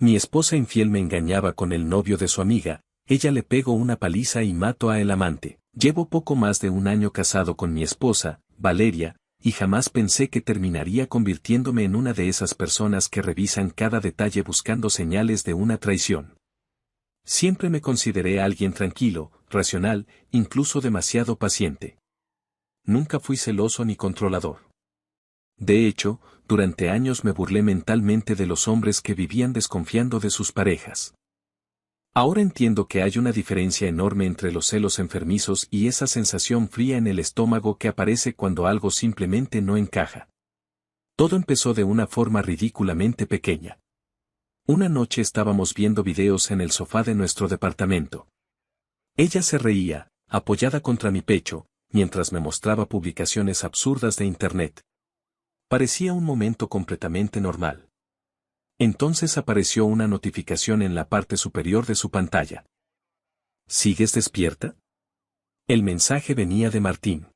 Mi esposa infiel me engañaba con el novio de su amiga, ella le pegó una paliza y mató a el amante. Llevo poco más de un año casado con mi esposa, Valeria, y jamás pensé que terminaría convirtiéndome en una de esas personas que revisan cada detalle buscando señales de una traición. Siempre me consideré alguien tranquilo, racional, incluso demasiado paciente. Nunca fui celoso ni controlador. De hecho, durante años me burlé mentalmente de los hombres que vivían desconfiando de sus parejas. Ahora entiendo que hay una diferencia enorme entre los celos enfermizos y esa sensación fría en el estómago que aparece cuando algo simplemente no encaja. Todo empezó de una forma ridículamente pequeña. Una noche estábamos viendo videos en el sofá de nuestro departamento. Ella se reía, apoyada contra mi pecho, mientras me mostraba publicaciones absurdas de internet. Parecía un momento completamente normal. Entonces apareció una notificación en la parte superior de su pantalla. ¿Sigues despierta? El mensaje venía de Martín.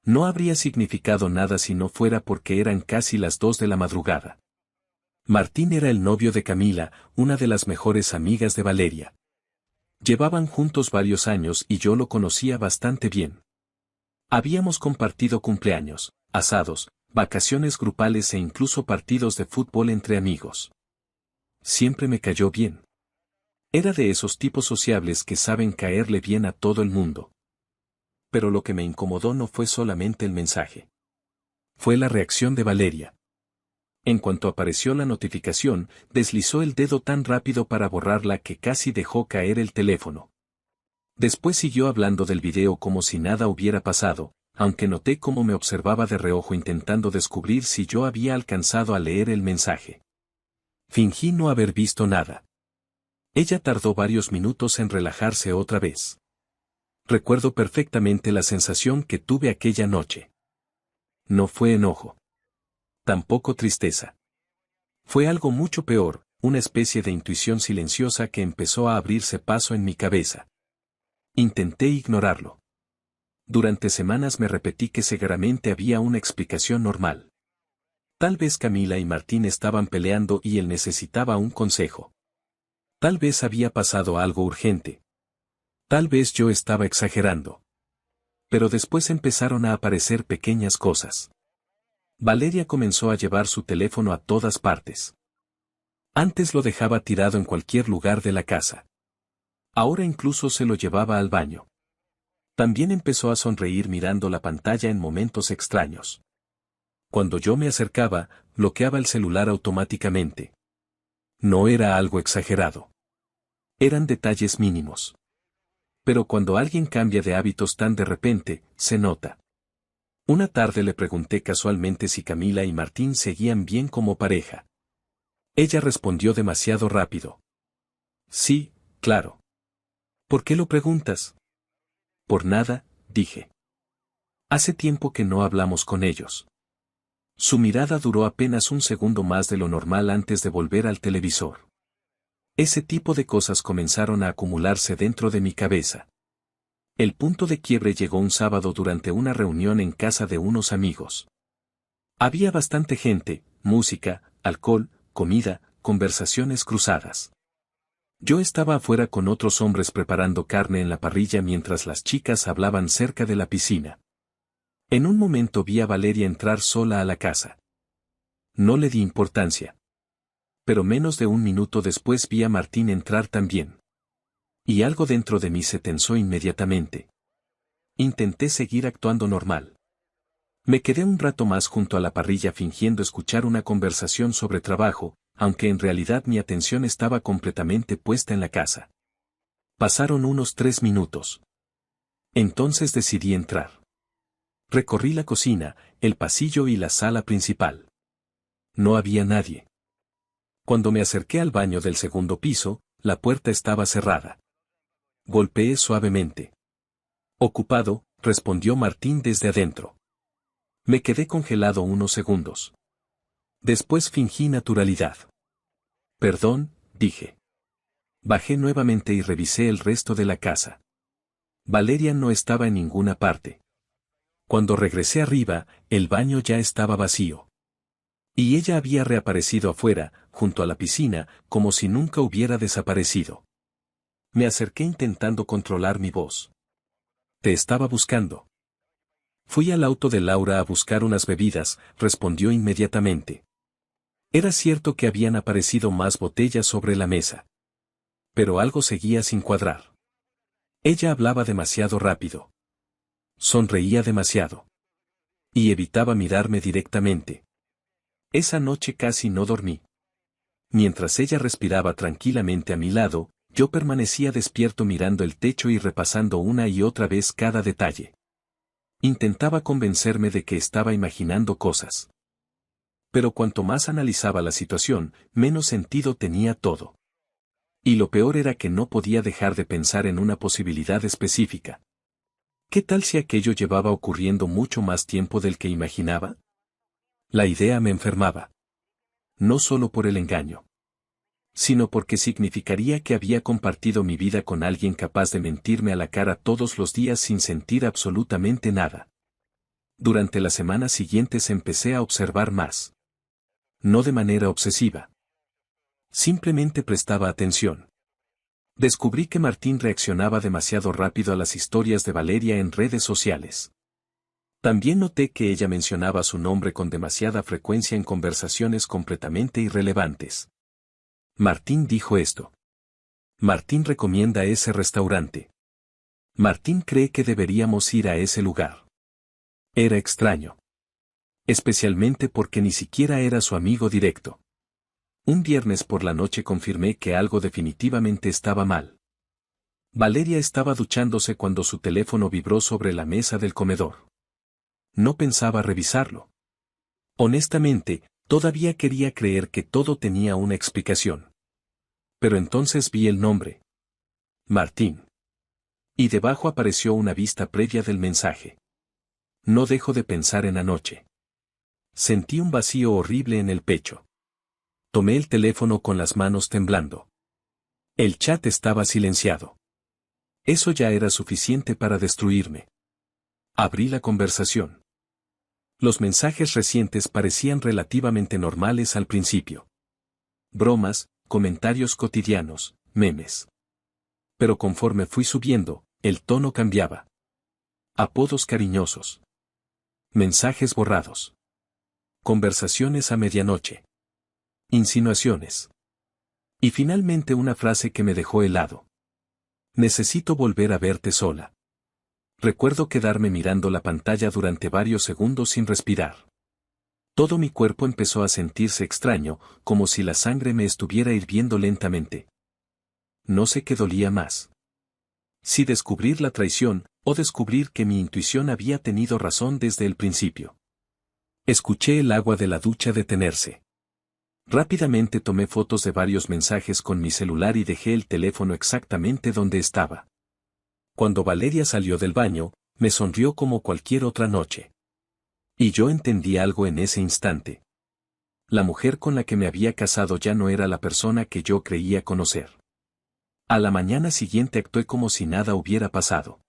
No habría significado nada si no fuera porque eran casi las 2 de la madrugada. Martín era el novio de Camila, una de las mejores amigas de Valeria. Llevaban juntos varios años y yo lo conocía bastante bien. Habíamos compartido cumpleaños, asados, vacaciones grupales e incluso partidos de fútbol entre amigos. Siempre me cayó bien. Era de esos tipos sociables que saben caerle bien a todo el mundo. Pero lo que me incomodó no fue solamente el mensaje. Fue la reacción de Valeria. En cuanto apareció la notificación, deslizó el dedo tan rápido para borrarla que casi dejó caer el teléfono. Después siguió hablando del video como si nada hubiera pasado, aunque noté cómo me observaba de reojo intentando descubrir si yo había alcanzado a leer el mensaje. Fingí no haber visto nada. Ella tardó varios minutos en relajarse otra vez. Recuerdo perfectamente la sensación que tuve aquella noche. No fue enojo. Tampoco tristeza. Fue algo mucho peor, una especie de intuición silenciosa que empezó a abrirse paso en mi cabeza. Intenté ignorarlo. Durante semanas me repetí que seguramente había una explicación normal. Tal vez Camila y Martín estaban peleando y él necesitaba un consejo. Tal vez había pasado algo urgente. Tal vez yo estaba exagerando. Pero después empezaron a aparecer pequeñas cosas. Valeria comenzó a llevar su teléfono a todas partes. Antes lo dejaba tirado en cualquier lugar de la casa. Ahora incluso se lo llevaba al baño. También empezó a sonreír mirando la pantalla en momentos extraños. Cuando yo me acercaba, bloqueaba el celular automáticamente. No era algo exagerado. Eran detalles mínimos. Pero cuando alguien cambia de hábitos tan de repente, se nota. Una tarde le pregunté casualmente si Camila y Martín seguían bien como pareja. Ella respondió demasiado rápido. Sí, claro. ¿Por qué lo preguntas? Por nada, dije. Hace tiempo que no hablamos con ellos. Su mirada duró apenas un segundo más de lo normal antes de volver al televisor. Ese tipo de cosas comenzaron a acumularse dentro de mi cabeza. El punto de quiebre llegó un sábado durante una reunión en casa de unos amigos. Había bastante gente, música, alcohol, comida, conversaciones cruzadas. Yo estaba afuera con otros hombres preparando carne en la parrilla mientras las chicas hablaban cerca de la piscina. En un momento vi a Valeria entrar sola a la casa. No le di importancia. Pero menos de un minuto después vi a Martín entrar también. Y algo dentro de mí se tensó inmediatamente. Intenté seguir actuando normal. Me quedé un rato más junto a la parrilla fingiendo escuchar una conversación sobre trabajo, aunque en realidad mi atención estaba completamente puesta en la casa. Pasaron unos 3 minutos. Entonces decidí entrar. Recorrí la cocina, el pasillo y la sala principal. No había nadie. Cuando me acerqué al baño del segundo piso, la puerta estaba cerrada. Golpeé suavemente. Ocupado, respondió Martín desde adentro. Me quedé congelado unos segundos. Después fingí naturalidad. Perdón, dije. Bajé nuevamente y revisé el resto de la casa. Valeria no estaba en ninguna parte. Cuando regresé arriba, el baño ya estaba vacío. Y ella había reaparecido afuera, junto a la piscina, como si nunca hubiera desaparecido. Me acerqué intentando controlar mi voz. Te estaba buscando. Fui al auto de Laura a buscar unas bebidas, respondió inmediatamente. Era cierto que habían aparecido más botellas sobre la mesa. Pero algo seguía sin cuadrar. Ella hablaba demasiado rápido. Sonreía demasiado. Y evitaba mirarme directamente. Esa noche casi no dormí. Mientras ella respiraba tranquilamente a mi lado, yo permanecía despierto mirando el techo y repasando una y otra vez cada detalle. Intentaba convencerme de que estaba imaginando cosas. Pero cuanto más analizaba la situación, menos sentido tenía todo. Y lo peor era que no podía dejar de pensar en una posibilidad específica. ¿Qué tal si aquello llevaba ocurriendo mucho más tiempo del que imaginaba? La idea me enfermaba. No solo por el engaño, sino porque significaría que había compartido mi vida con alguien capaz de mentirme a la cara todos los días sin sentir absolutamente nada. Durante las semanas siguientes empecé a observar más. No de manera obsesiva. Simplemente prestaba atención. Descubrí que Martín reaccionaba demasiado rápido a las historias de Valeria en redes sociales. También noté que ella mencionaba su nombre con demasiada frecuencia en conversaciones completamente irrelevantes. Martín dijo esto. Martín recomienda ese restaurante. Martín cree que deberíamos ir a ese lugar. Era extraño. Especialmente porque ni siquiera era su amigo directo. Un viernes por la noche confirmé que algo definitivamente estaba mal. Valeria estaba duchándose cuando su teléfono vibró sobre la mesa del comedor. No pensaba revisarlo. Honestamente, todavía quería creer que todo tenía una explicación. Pero entonces vi el nombre. Martín. Y debajo apareció una vista previa del mensaje. No dejo de pensar en anoche. Sentí un vacío horrible en el pecho. Tomé el teléfono con las manos temblando. El chat estaba silenciado. Eso ya era suficiente para destruirme. Abrí la conversación. Los mensajes recientes parecían relativamente normales al principio. Bromas, comentarios cotidianos, memes. Pero conforme fui subiendo, el tono cambiaba. Apodos cariñosos. Mensajes borrados. Conversaciones a medianoche. Insinuaciones. Y finalmente una frase que me dejó helado. Necesito volver a verte sola. Recuerdo quedarme mirando la pantalla durante varios segundos sin respirar. Todo mi cuerpo empezó a sentirse extraño, como si la sangre me estuviera hirviendo lentamente. No sé qué dolía más. Si descubrir la traición, o descubrir que mi intuición había tenido razón desde el principio. Escuché el agua de la ducha detenerse. Rápidamente tomé fotos de varios mensajes con mi celular y dejé el teléfono exactamente donde estaba. Cuando Valeria salió del baño, me sonrió como cualquier otra noche. Y yo entendí algo en ese instante. La mujer con la que me había casado ya no era la persona que yo creía conocer. A la mañana siguiente actué como si nada hubiera pasado.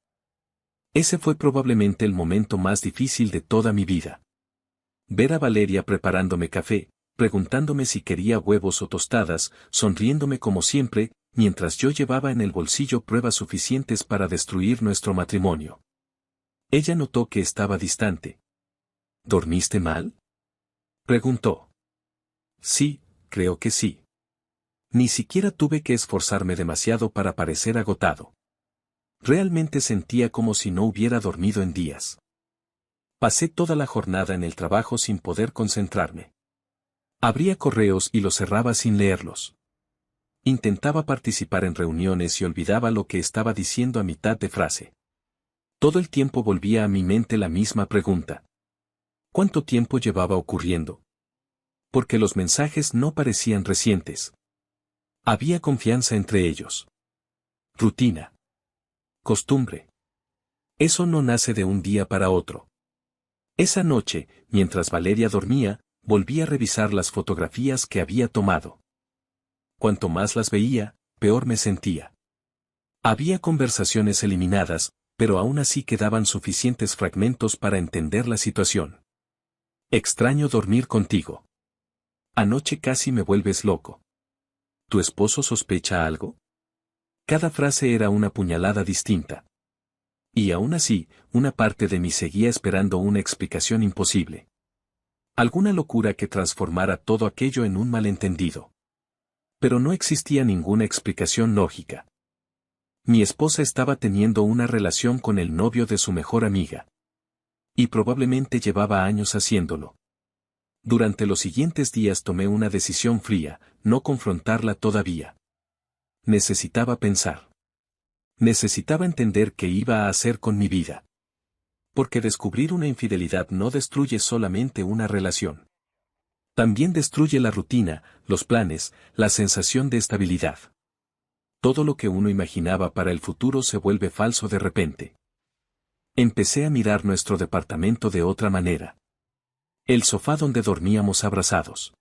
Ese fue probablemente el momento más difícil de toda mi vida. Ver a Valeria preparándome café, preguntándome si quería huevos o tostadas, sonriéndome como siempre, mientras yo llevaba en el bolsillo pruebas suficientes para destruir nuestro matrimonio. Ella notó que estaba distante. ¿Dormiste mal?, preguntó. Sí, creo que sí. Ni siquiera tuve que esforzarme demasiado para parecer agotado. Realmente sentía como si no hubiera dormido en días. Pasé toda la jornada en el trabajo sin poder concentrarme. Abría correos y los cerraba sin leerlos. Intentaba participar en reuniones y olvidaba lo que estaba diciendo a mitad de frase. Todo el tiempo volvía a mi mente la misma pregunta. ¿Cuánto tiempo llevaba ocurriendo? Porque los mensajes no parecían recientes. Había confianza entre ellos. Rutina. Costumbre. Eso no nace de un día para otro. Esa noche, mientras Valeria dormía, volví a revisar las fotografías que había tomado. Cuanto más las veía, peor me sentía. Había conversaciones eliminadas, pero aún así quedaban suficientes fragmentos para entender la situación. Extraño dormir contigo. Anoche casi me vuelves loco. ¿Tu esposo sospecha algo? Cada frase era una puñalada distinta. Y aún así, una parte de mí seguía esperando una explicación imposible. Alguna locura que transformara todo aquello en un malentendido. Pero no existía ninguna explicación lógica. Mi esposa estaba teniendo una relación con el novio de su mejor amiga. Y probablemente llevaba años haciéndolo. Durante los siguientes días tomé una decisión fría, no confrontarla todavía. Necesitaba pensar. Necesitaba entender qué iba a hacer con mi vida. Porque descubrir una infidelidad no destruye solamente una relación. También destruye la rutina, los planes, la sensación de estabilidad. Todo lo que uno imaginaba para el futuro se vuelve falso de repente. Empecé a mirar nuestro departamento de otra manera. El sofá donde dormíamos abrazados.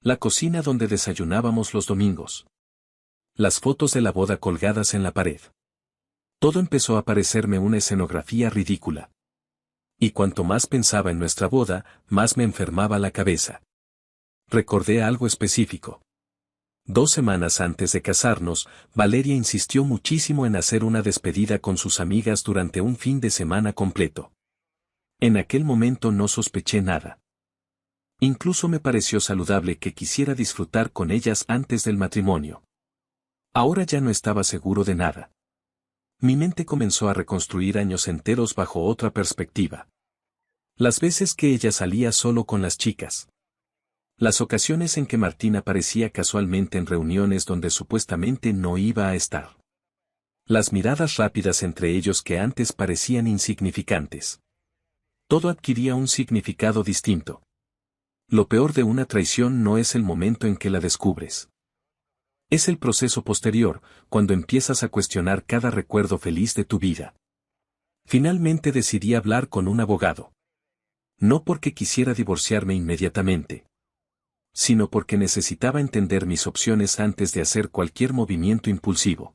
La cocina donde desayunábamos los domingos. Las fotos de la boda colgadas en la pared. Todo empezó a parecerme una escenografía ridícula. Y cuanto más pensaba en nuestra boda, más me enfermaba la cabeza. Recordé algo específico. 2 semanas antes de casarnos, Valeria insistió muchísimo en hacer una despedida con sus amigas durante un fin de semana completo. En aquel momento no sospeché nada. Incluso me pareció saludable que quisiera disfrutar con ellas antes del matrimonio. Ahora ya no estaba seguro de nada. Mi mente comenzó a reconstruir años enteros bajo otra perspectiva. Las veces que ella salía solo con las chicas. Las ocasiones en que Martín aparecía casualmente en reuniones donde supuestamente no iba a estar. Las miradas rápidas entre ellos que antes parecían insignificantes. Todo adquiría un significado distinto. Lo peor de una traición no es el momento en que la descubres. Es el proceso posterior, cuando empiezas a cuestionar cada recuerdo feliz de tu vida. Finalmente decidí hablar con un abogado. No porque quisiera divorciarme inmediatamente, sino porque necesitaba entender mis opciones antes de hacer cualquier movimiento impulsivo.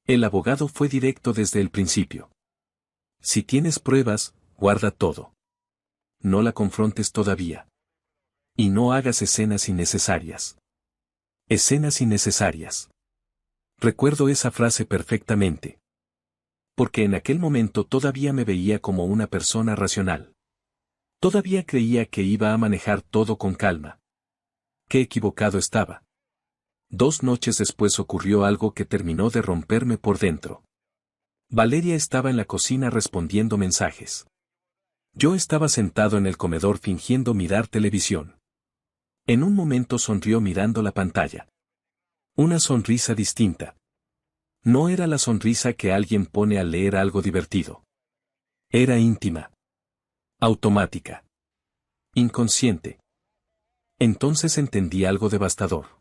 El abogado fue directo desde el principio. Si tienes pruebas, guarda todo. No la confrontes todavía. Y no hagas escenas innecesarias. Escenas innecesarias. Recuerdo esa frase perfectamente. Porque en aquel momento todavía me veía como una persona racional. Todavía creía que iba a manejar todo con calma. Qué equivocado estaba. 2 noches después ocurrió algo que terminó de romperme por dentro. Valeria estaba en la cocina respondiendo mensajes. Yo estaba sentado en el comedor fingiendo mirar televisión. En un momento sonrió mirando la pantalla. Una sonrisa distinta. No era la sonrisa que alguien pone al leer algo divertido. Era íntima. Automática. Inconsciente. Entonces entendí algo devastador.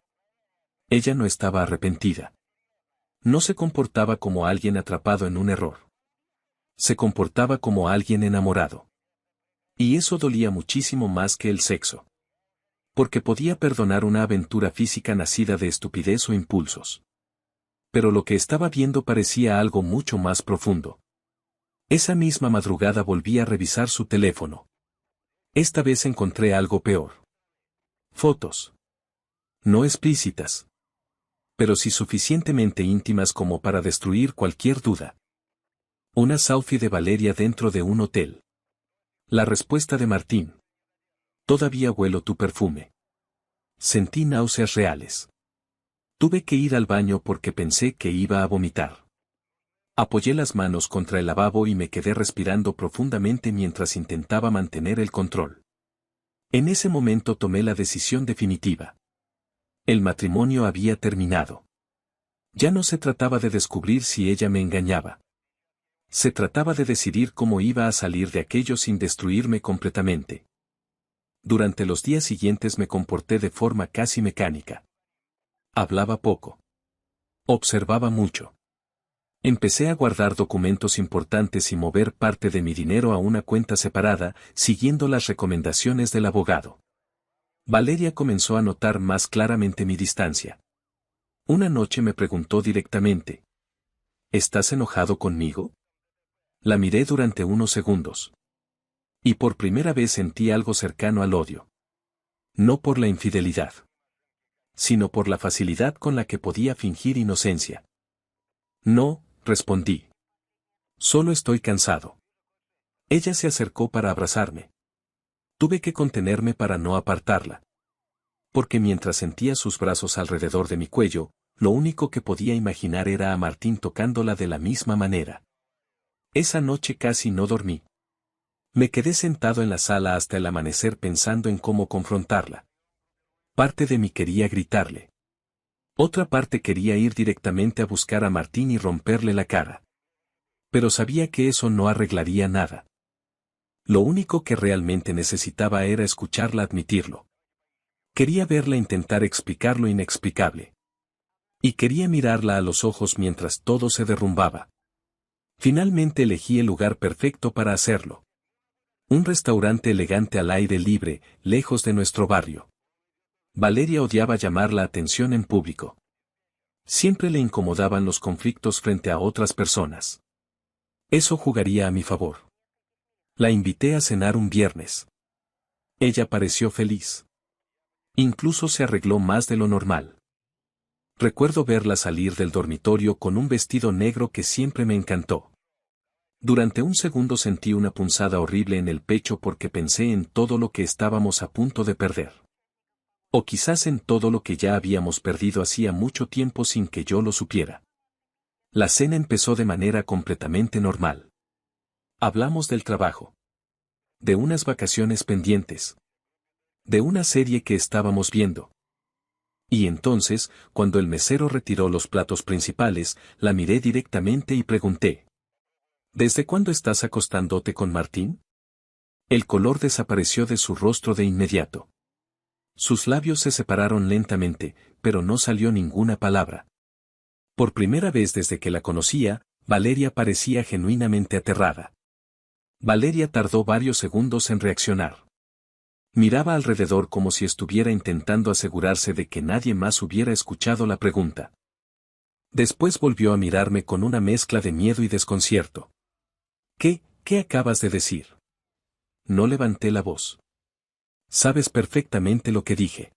Ella no estaba arrepentida. No se comportaba como alguien atrapado en un error. Se comportaba como alguien enamorado. Y eso dolía muchísimo más que el sexo. Porque podía perdonar una aventura física nacida de estupidez o impulsos. Pero lo que estaba viendo parecía algo mucho más profundo. Esa misma madrugada volví a revisar su teléfono. Esta vez encontré algo peor. Fotos. No explícitas. Pero sí suficientemente íntimas como para destruir cualquier duda. Una selfie de Valeria dentro de un hotel. La respuesta de Martín. Todavía huelo tu perfume. Sentí náuseas reales. Tuve que ir al baño porque pensé que iba a vomitar. Apoyé las manos contra el lavabo y me quedé respirando profundamente mientras intentaba mantener el control. En ese momento tomé la decisión definitiva. El matrimonio había terminado. Ya no se trataba de descubrir si ella me engañaba. Se trataba de decidir cómo iba a salir de aquello sin destruirme completamente. Durante los días siguientes me comporté de forma casi mecánica. Hablaba poco. Observaba mucho. Empecé a guardar documentos importantes y mover parte de mi dinero a una cuenta separada, siguiendo las recomendaciones del abogado. Valeria comenzó a notar más claramente mi distancia. Una noche me preguntó directamente: ¿estás enojado conmigo? La miré durante unos segundos. Y por primera vez sentí algo cercano al odio. No por la infidelidad, sino por la facilidad con la que podía fingir inocencia. No, respondí. Solo estoy cansado. Ella se acercó para abrazarme. Tuve que contenerme para no apartarla. Porque mientras sentía sus brazos alrededor de mi cuello, lo único que podía imaginar era a Martín tocándola de la misma manera. Esa noche casi no dormí. Me quedé sentado en la sala hasta el amanecer pensando en cómo confrontarla. Parte de mí quería gritarle. Otra parte quería ir directamente a buscar a Martín y romperle la cara. Pero sabía que eso no arreglaría nada. Lo único que realmente necesitaba era escucharla admitirlo. Quería verla intentar explicar lo inexplicable. Y quería mirarla a los ojos mientras todo se derrumbaba. Finalmente elegí el lugar perfecto para hacerlo. Un restaurante elegante al aire libre, lejos de nuestro barrio. Valeria odiaba llamar la atención en público. Siempre le incomodaban los conflictos frente a otras personas. Eso jugaría a mi favor. La invité a cenar un viernes. Ella pareció feliz. Incluso se arregló más de lo normal. Recuerdo verla salir del dormitorio con un vestido negro que siempre me encantó. Durante un segundo sentí una punzada horrible en el pecho porque pensé en todo lo que estábamos a punto de perder. O quizás en todo lo que ya habíamos perdido hacía mucho tiempo sin que yo lo supiera. La cena empezó de manera completamente normal. Hablamos del trabajo. De unas vacaciones pendientes. De una serie que estábamos viendo. Y entonces, cuando el mesero retiró los platos principales, la miré directamente y pregunté: ¿Desde cuándo estás acostándote con Martín? El color desapareció de su rostro de inmediato. Sus labios se separaron lentamente, pero no salió ninguna palabra. Por primera vez desde que la conocía, Valeria parecía genuinamente aterrada. Valeria tardó varios segundos en reaccionar. Miraba alrededor como si estuviera intentando asegurarse de que nadie más hubiera escuchado la pregunta. Después volvió a mirarme con una mezcla de miedo y desconcierto. ¿Qué acabas de decir? No levanté la voz. Sabes perfectamente lo que dije.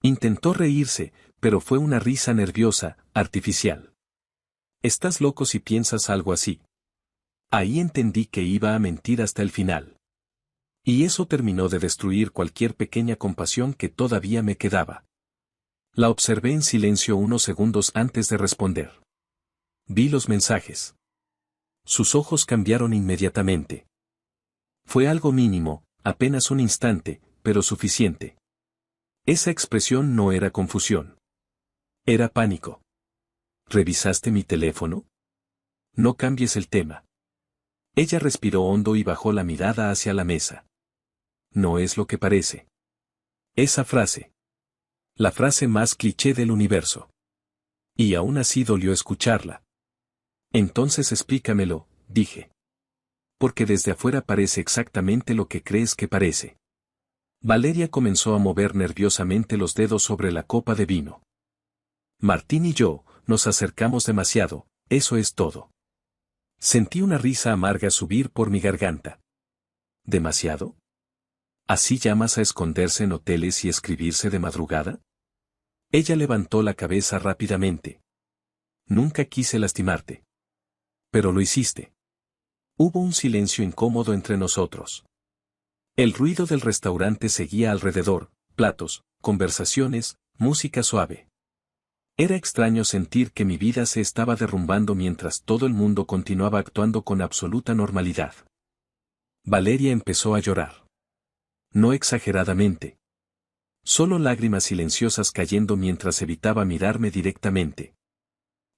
Intentó reírse, pero fue una risa nerviosa, artificial. Estás loco si piensas algo así. Ahí entendí que iba a mentir hasta el final. Y eso terminó de destruir cualquier pequeña compasión que todavía me quedaba. La observé en silencio unos segundos antes de responder. Vi los mensajes. Sus ojos cambiaron inmediatamente. Fue algo mínimo, apenas un instante, pero suficiente. Esa expresión no era confusión. Era pánico. ¿Revisaste mi teléfono? No cambies el tema. Ella respiró hondo y bajó la mirada hacia la mesa. No es lo que parece. Esa frase. La frase más cliché del universo. Y aún así dolió escucharla. Entonces explícamelo, dije. Porque desde afuera parece exactamente lo que crees que parece. Valeria comenzó a mover nerviosamente los dedos sobre la copa de vino. Martín y yo, nos acercamos demasiado, eso es todo. Sentí una risa amarga subir por mi garganta. ¿Demasiado? ¿Así llamas a esconderse en hoteles y escribirse de madrugada? Ella levantó la cabeza rápidamente. Nunca quise lastimarte. Pero lo hiciste. Hubo un silencio incómodo entre nosotros. El ruido del restaurante seguía alrededor, platos, conversaciones, música suave. Era extraño sentir que mi vida se estaba derrumbando mientras todo el mundo continuaba actuando con absoluta normalidad. Valeria empezó a llorar. No exageradamente. Solo lágrimas silenciosas cayendo mientras evitaba mirarme directamente.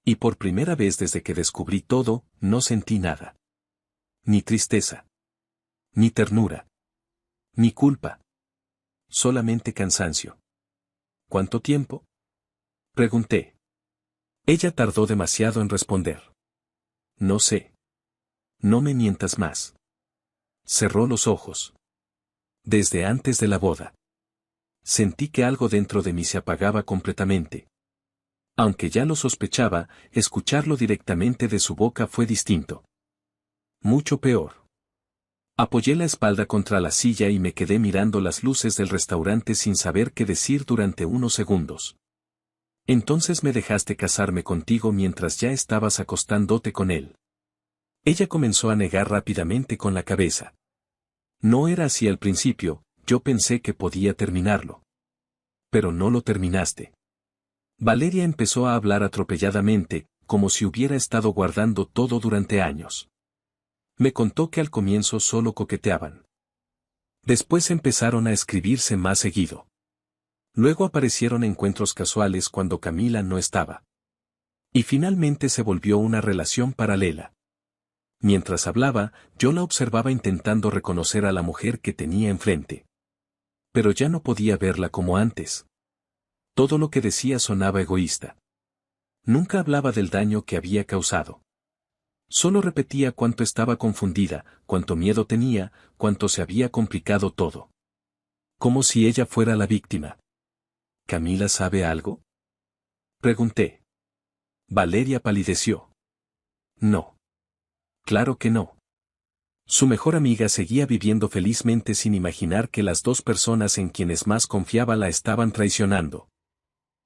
Y por primera vez desde que descubrí todo, no sentí nada. Ni tristeza. Ni ternura. Ni culpa. Solamente cansancio. ¿Cuánto tiempo? Pregunté. Ella tardó demasiado en responder. No sé. No me mientas más. Cerró los ojos. Desde antes de la boda. Sentí que algo dentro de mí se apagaba completamente. Aunque ya lo sospechaba, escucharlo directamente de su boca fue distinto. Mucho peor. Apoyé la espalda contra la silla y me quedé mirando las luces del restaurante sin saber qué decir durante unos segundos. Entonces me dejaste casarme contigo mientras ya estabas acostándote con él. Ella comenzó a negar rápidamente con la cabeza. No era así al principio, yo pensé que podía terminarlo. Pero no lo terminaste. Valeria empezó a hablar atropelladamente, como si hubiera estado guardando todo durante años. Me contó que al comienzo solo coqueteaban. Después empezaron a escribirse más seguido. Luego aparecieron encuentros casuales cuando Camila no estaba. Y finalmente se volvió una relación paralela. Mientras hablaba, yo la observaba intentando reconocer a la mujer que tenía enfrente. Pero ya no podía verla como antes. Todo lo que decía sonaba egoísta. Nunca hablaba del daño que había causado. Solo repetía cuánto estaba confundida, cuánto miedo tenía, cuánto se había complicado todo. Como si ella fuera la víctima. ¿Camila sabe algo? Pregunté. Valeria palideció. No. Claro que no. Su mejor amiga seguía viviendo felizmente sin imaginar que las dos personas en quienes más confiaba la estaban traicionando.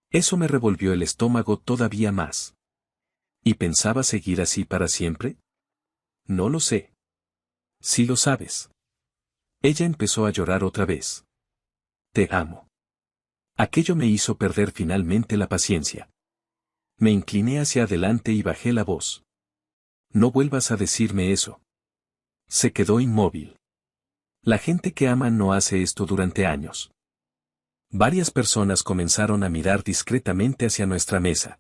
Eso me revolvió el estómago todavía más. ¿Y pensaba seguir así para siempre? No lo sé. Sí lo sabes. Ella empezó a llorar otra vez. Te amo. Aquello me hizo perder finalmente la paciencia. Me incliné hacia adelante y bajé la voz. No vuelvas a decirme eso. Se quedó inmóvil. La gente que ama no hace esto durante años. Varias personas comenzaron a mirar discretamente hacia nuestra mesa.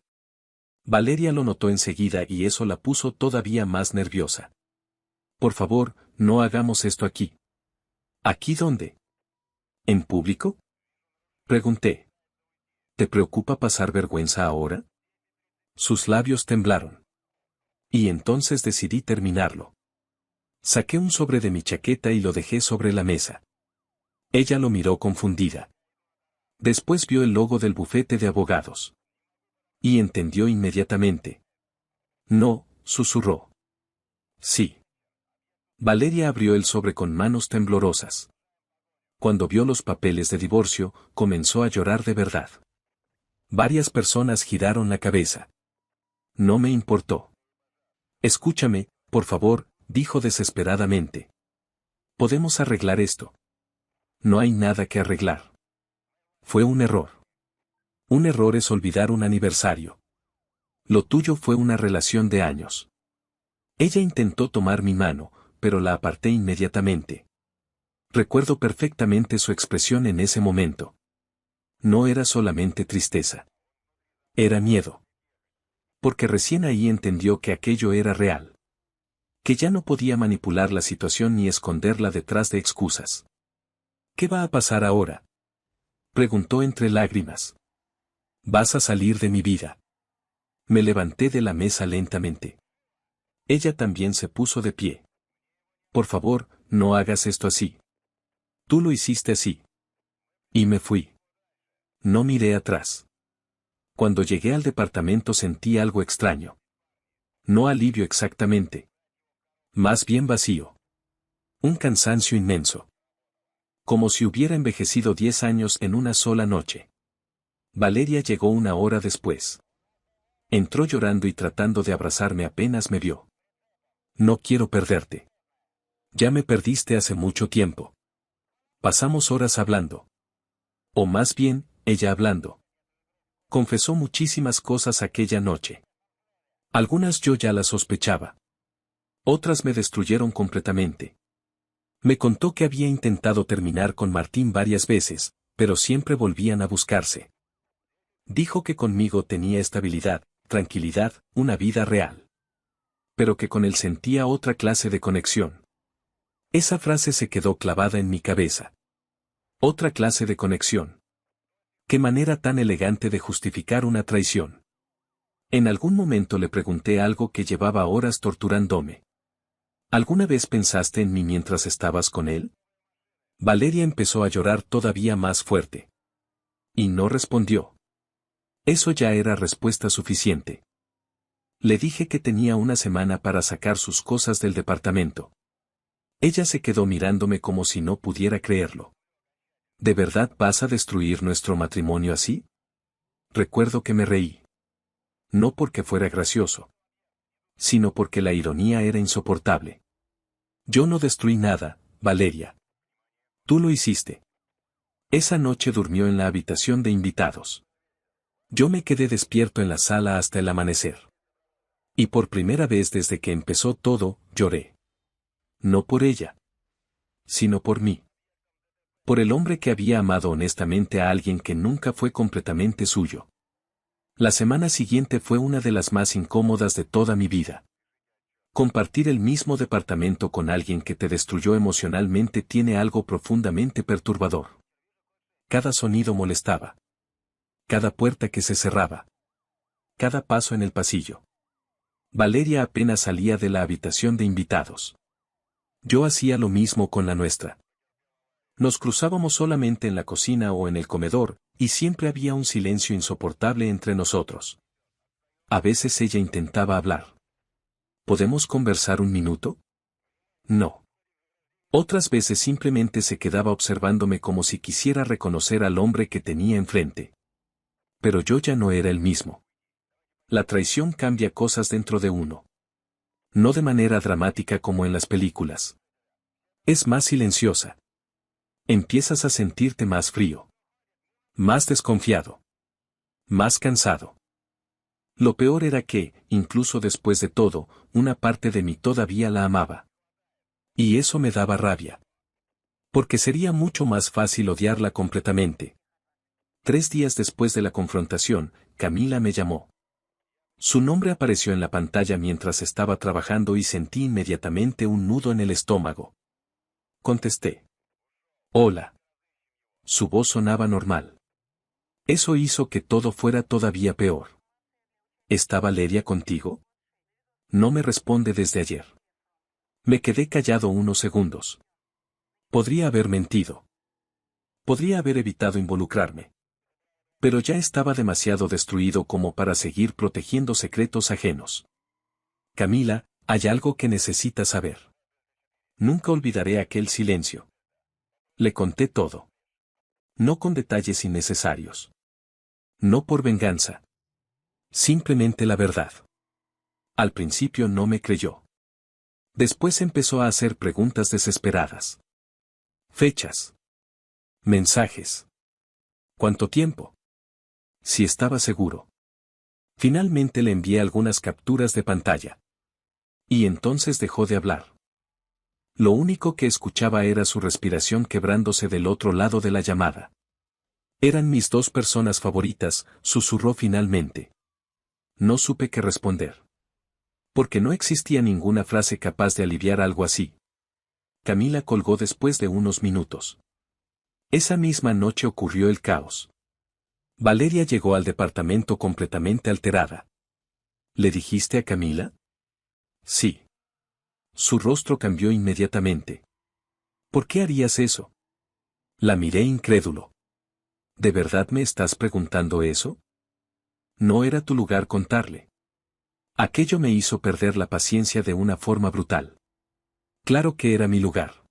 Valeria lo notó enseguida y eso la puso todavía más nerviosa. Por favor, no hagamos esto aquí. ¿Aquí dónde? ¿En público? Pregunté. ¿Te preocupa pasar vergüenza ahora? Sus labios temblaron. Y entonces decidí terminarlo. Saqué un sobre de mi chaqueta y lo dejé sobre la mesa. Ella lo miró confundida. Después vio el logo del bufete de abogados. Y entendió inmediatamente. No, susurró. Sí. Valeria abrió el sobre con manos temblorosas. Cuando vio los papeles de divorcio, comenzó a llorar de verdad. Varias personas giraron la cabeza. No me importó. Escúchame, por favor, dijo desesperadamente. Podemos arreglar esto. No hay nada que arreglar. Fue un error. Un error es olvidar un aniversario. Lo tuyo fue una relación de años. Ella intentó tomar mi mano, pero la aparté inmediatamente. Recuerdo perfectamente su expresión en ese momento. No era solamente tristeza. Era miedo. Porque recién ahí entendió que aquello era real. Que ya no podía manipular la situación ni esconderla detrás de excusas. ¿Qué va a pasar ahora? Preguntó entre lágrimas. Vas a salir de mi vida. Me levanté de la mesa lentamente. Ella también se puso de pie. Por favor, no hagas esto así. Tú lo hiciste así. Y me fui. No miré atrás. Cuando llegué al departamento sentí algo extraño. No alivio exactamente. Más bien vacío. Un cansancio inmenso. Como si hubiera envejecido 10 años en una sola noche. Valeria llegó una hora después. Entró llorando y tratando de abrazarme apenas me vio. No quiero perderte. Ya me perdiste hace mucho tiempo. Pasamos horas hablando. O más bien, ella hablando. Confesó muchísimas cosas aquella noche. Algunas yo ya las sospechaba. Otras me destruyeron completamente. Me contó que había intentado terminar con Martín varias veces, pero siempre volvían a buscarse. Dijo que conmigo tenía estabilidad, tranquilidad, una vida real. Pero que con él sentía otra clase de conexión. Esa frase se quedó clavada en mi cabeza. Otra clase de conexión. Qué manera tan elegante de justificar una traición. En algún momento le pregunté algo que llevaba horas torturándome. ¿Alguna vez pensaste en mí mientras estabas con él? Valeria empezó a llorar todavía más fuerte. Y no respondió. Eso ya era respuesta suficiente. Le dije que tenía una semana para sacar sus cosas del departamento. Ella se quedó mirándome como si no pudiera creerlo. ¿De verdad vas a destruir nuestro matrimonio así? Recuerdo que me reí. No porque fuera gracioso, sino porque la ironía era insoportable. Yo no destruí nada, Valeria. Tú lo hiciste. Esa noche durmió en la habitación de invitados. Yo me quedé despierto en la sala hasta el amanecer. Y por primera vez desde que empezó todo, lloré. No por ella, sino por mí. Por el hombre que había amado honestamente a alguien que nunca fue completamente suyo. La semana siguiente fue una de las más incómodas de toda mi vida. Compartir el mismo departamento con alguien que te destruyó emocionalmente tiene algo profundamente perturbador. Cada sonido molestaba. Cada puerta que se cerraba. Cada paso en el pasillo. Valeria apenas salía de la habitación de invitados. Yo hacía lo mismo con la nuestra. Nos cruzábamos solamente en la cocina o en el comedor, y siempre había un silencio insoportable entre nosotros. A veces ella intentaba hablar. ¿Podemos conversar un minuto? No. Otras veces simplemente se quedaba observándome como si quisiera reconocer al hombre que tenía enfrente. Pero yo ya no era el mismo. La traición cambia cosas dentro de uno. No de manera dramática como en las películas. Es más silenciosa. Empiezas a sentirte más frío. Más desconfiado. Más cansado. Lo peor era que, incluso después de todo, una parte de mí todavía la amaba. Y eso me daba rabia. Porque sería mucho más fácil odiarla completamente. 3 días después de la confrontación, Camila me llamó. Su nombre apareció en la pantalla mientras estaba trabajando y sentí inmediatamente un nudo en el estómago. Contesté. Hola. Su voz sonaba normal. Eso hizo que todo fuera todavía peor. ¿Está Valeria contigo? No me responde desde ayer. Me quedé callado unos segundos. Podría haber mentido. Podría haber evitado involucrarme. Pero ya estaba demasiado destruido como para seguir protegiendo secretos ajenos. Camila, hay algo que necesitas saber. Nunca olvidaré aquel silencio. Le conté todo. No con detalles innecesarios. No por venganza. Simplemente la verdad. Al principio no me creyó. Después empezó a hacer preguntas desesperadas. Fechas. Mensajes. ¿Cuánto tiempo? Si estaba seguro. Finalmente le envié algunas capturas de pantalla. Y entonces dejó de hablar. Lo único que escuchaba era su respiración quebrándose del otro lado de la llamada. Eran mis 2 personas favoritas, susurró finalmente. No supe qué responder. Porque no existía ninguna frase capaz de aliviar algo así. Camila colgó después de unos minutos. Esa misma noche ocurrió el caos. Valeria llegó al departamento completamente alterada. ¿Le dijiste a Camila? Sí. Su rostro cambió inmediatamente. ¿Por qué harías eso? La miré incrédulo. ¿De verdad me estás preguntando eso? No era tu lugar contarle. Aquello me hizo perder la paciencia de una forma brutal. Claro que era mi lugar.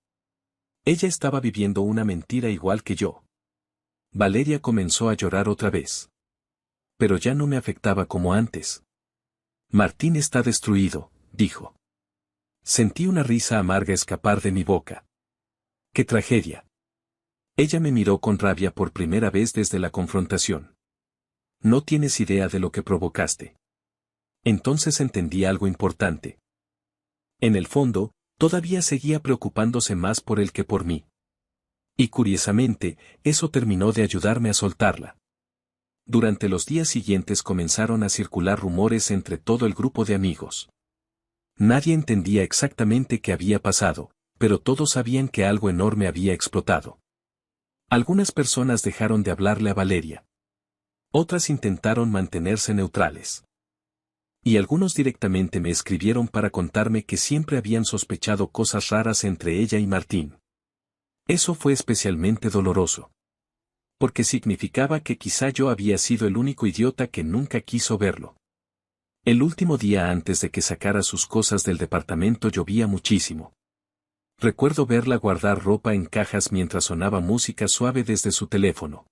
Ella estaba viviendo una mentira igual que yo. Valeria comenzó a llorar otra vez. Pero ya no me afectaba como antes. Martín está destruido, dijo. Sentí una risa amarga escapar de mi boca. ¡Qué tragedia! Ella me miró con rabia por primera vez desde la confrontación. No tienes idea de lo que provocaste. Entonces entendí algo importante. En el fondo, todavía seguía preocupándose más por él que por mí. Y curiosamente, eso terminó de ayudarme a soltarla. Durante los días siguientes comenzaron a circular rumores entre todo el grupo de amigos. Nadie entendía exactamente qué había pasado, pero todos sabían que algo enorme había explotado. Algunas personas dejaron de hablarle a Valeria. Otras intentaron mantenerse neutrales. Y algunos directamente me escribieron para contarme que siempre habían sospechado cosas raras entre ella y Martín. Eso fue especialmente doloroso. Porque significaba que quizá yo había sido el único idiota que nunca quiso verlo. El último día antes de que sacara sus cosas del departamento llovía muchísimo. Recuerdo verla guardar ropa en cajas mientras sonaba música suave desde su teléfono.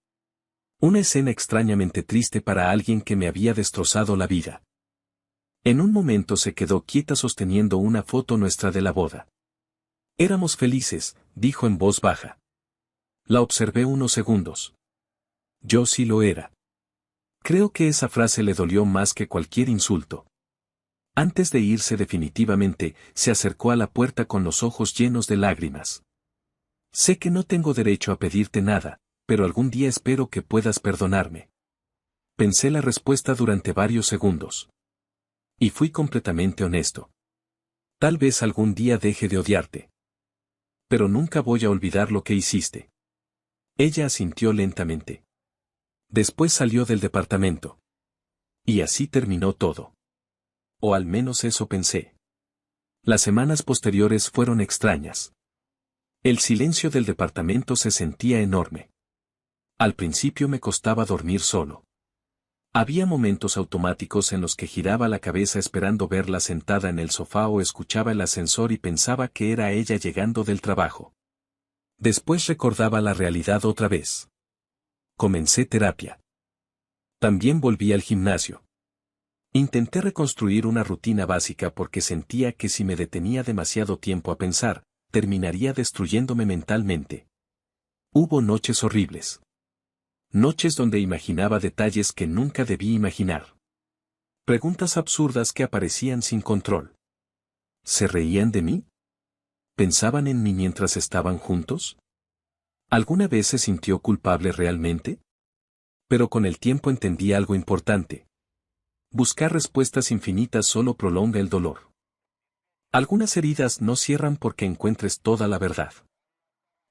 Una escena extrañamente triste para alguien que me había destrozado la vida. En un momento se quedó quieta sosteniendo una foto nuestra de la boda. Éramos felices, dijo en voz baja. La observé unos segundos. Yo sí lo era. Creo que esa frase le dolió más que cualquier insulto. Antes de irse definitivamente, se acercó a la puerta con los ojos llenos de lágrimas. Sé que no tengo derecho a pedirte nada, pero algún día espero que puedas perdonarme. Pensé la respuesta durante varios segundos. Y fui completamente honesto. Tal vez algún día deje de odiarte. Pero nunca voy a olvidar lo que hiciste. Ella asintió lentamente. Después salió del departamento. Y así terminó todo. O al menos eso pensé. Las semanas posteriores fueron extrañas. El silencio del departamento se sentía enorme. Al principio me costaba dormir solo. Había momentos automáticos en los que giraba la cabeza esperando verla sentada en el sofá o escuchaba el ascensor y pensaba que era ella llegando del trabajo. Después recordaba la realidad otra vez. Comencé terapia. También volví al gimnasio. Intenté reconstruir una rutina básica porque sentía que si me detenía demasiado tiempo a pensar, terminaría destruyéndome mentalmente. Hubo noches horribles. Noches donde imaginaba detalles que nunca debí imaginar. Preguntas absurdas que aparecían sin control. ¿Se reían de mí? ¿Pensaban en mí mientras estaban juntos? ¿Alguna vez se sintió culpable realmente? Pero con el tiempo entendí algo importante. Buscar respuestas infinitas solo prolonga el dolor. Algunas heridas no cierran porque encuentres toda la verdad.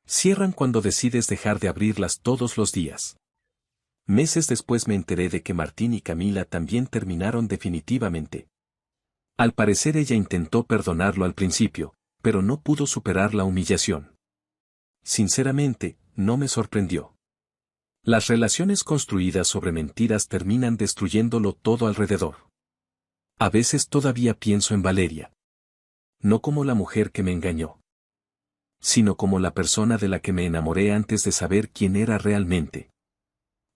Cierran cuando decides dejar de abrirlas todos los días. Meses después me enteré de que Martín y Camila también terminaron definitivamente. Al parecer ella intentó perdonarlo al principio, pero no pudo superar la humillación. Sinceramente, no me sorprendió. Las relaciones construidas sobre mentiras terminan destruyéndolo todo alrededor. A veces todavía pienso en Valeria. No como la mujer que me engañó, sino como la persona de la que me enamoré antes de saber quién era realmente.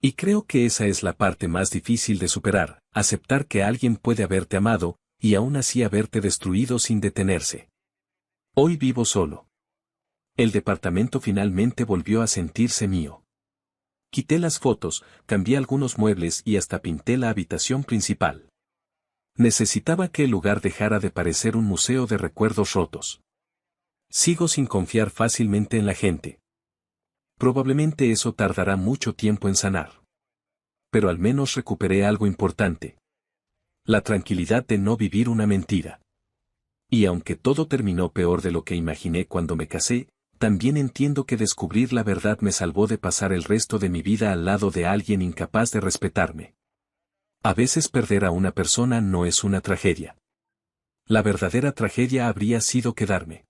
Y creo que esa es la parte más difícil de superar, aceptar que alguien puede haberte amado, y aún así haberte destruido sin detenerse. Hoy vivo solo. El departamento finalmente volvió a sentirse mío. Quité las fotos, cambié algunos muebles y hasta pinté la habitación principal. Necesitaba que el lugar dejara de parecer un museo de recuerdos rotos. Sigo sin confiar fácilmente en la gente. Probablemente eso tardará mucho tiempo en sanar. Pero al menos recuperé algo importante. La tranquilidad de no vivir una mentira. Y aunque todo terminó peor de lo que imaginé cuando me casé, también entiendo que descubrir la verdad me salvó de pasar el resto de mi vida al lado de alguien incapaz de respetarme. A veces perder a una persona no es una tragedia. La verdadera tragedia habría sido quedarme.